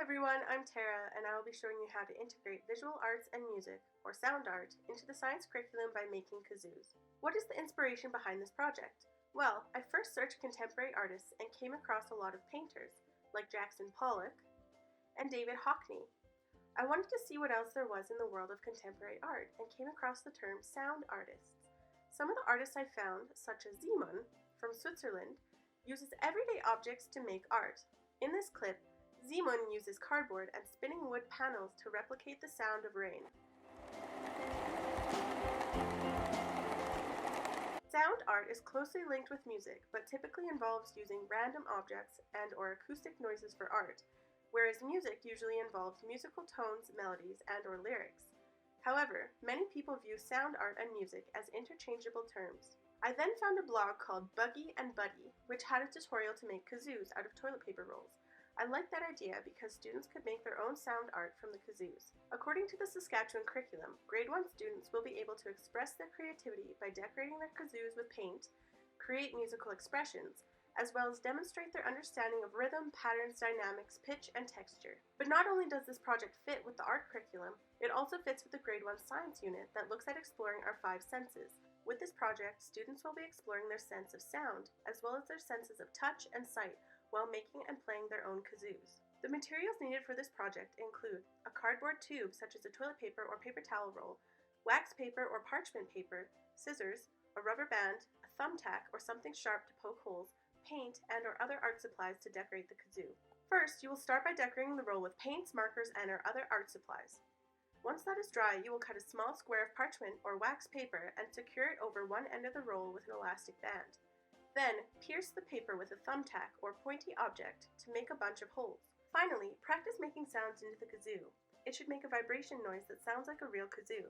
everyone, I'm Tara, and I will be showing you how to integrate visual arts and music, or sound art, into the science curriculum by making kazoos. What is the inspiration behind this project? Well, I first searched contemporary artists and came across a lot of painters, like Jackson Pollock and David Hockney. I wanted to see what else there was in the world of contemporary art and came across the term sound artists. Some of the artists I found, such as Simon from Switzerland, uses everyday objects to make art. In this clip, Simon uses cardboard and spinning wood panels to replicate the sound of rain. Sound art is closely linked with music, but typically involves using random objects and/or acoustic noises for art, whereas music usually involves musical tones, melodies, and/or lyrics. However, many people view sound art and music as interchangeable terms. I then found a blog called Buggy and Buddy, which had a tutorial to make kazoos out of toilet paper rolls. I liked that idea because students could make their own sound art from the kazoos. According to the Saskatchewan curriculum, grade 1 students will be able to express their creativity by decorating their kazoos with paint, create musical expressions, as well as demonstrate their understanding of rhythm, patterns, dynamics, pitch, and texture. But not only does this project fit with the art curriculum, it also fits with the grade 1 science unit that looks at exploring our 5 senses. With this project, students will be exploring their sense of sound, as well as their senses of touch and sight, while making and playing their own kazoos. The materials needed for this project include a cardboard tube such as a toilet paper or paper towel roll, wax paper or parchment paper, scissors, a rubber band, a thumbtack or something sharp to poke holes, paint and/or other art supplies to decorate the kazoo. First, you will start by decorating the roll with paints, markers, and/or other art supplies. Once that is dry, you will cut a small square of parchment or wax paper and secure it over one end of the roll with an elastic band. Then, pierce the paper with a thumbtack or pointy object to make a bunch of holes. Finally, practice making sounds into the kazoo. It should make a vibration noise that sounds like a real kazoo.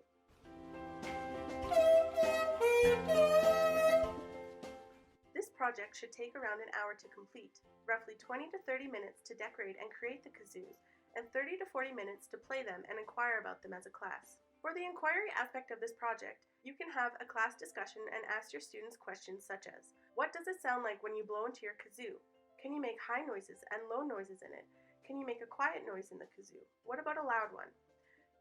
This project should take around an hour to complete, roughly 20 to 30 minutes to decorate and create the kazoos, and 30 to 40 minutes to play them and inquire about them as a class. For the inquiry aspect of this project, you can have a class discussion and ask your students questions such as, what does it sound like when you blow into your kazoo? Can you make high noises and low noises in it? Can you make a quiet noise in the kazoo? What about a loud one?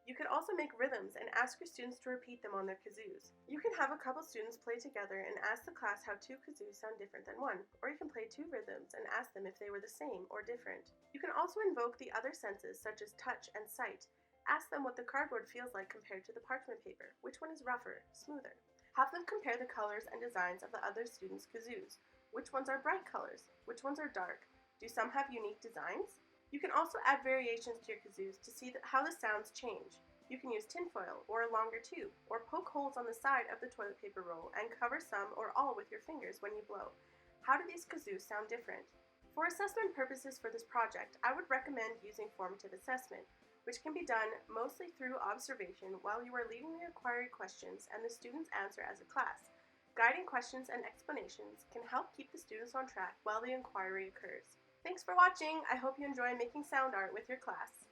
You could also make rhythms and ask your students to repeat them on their kazoos. You can have a couple students play together and ask the class how 2 kazoos sound different than one, or you can play 2 rhythms and ask them if they were the same or different. You can also invoke the other senses such as touch and sight. Ask them what the cardboard feels like compared to the parchment paper. Which one is rougher, smoother? Have them compare the colors and designs of the other students' kazoos. Which ones are bright colors? Which ones are dark? Do some have unique designs? You can also add variations to your kazoos to see how the sounds change. You can use tinfoil or a longer tube, or poke holes on the side of the toilet paper roll and cover some or all with your fingers when you blow. How do these kazoos sound different? For assessment purposes for this project, I would recommend using formative assessment, which can be done mostly through observation while you are leading the inquiry questions and the students answer as a class. Guiding questions and explanations can help keep the students on track while the inquiry occurs. Thanks for watching! I hope you enjoy making sound art with your class.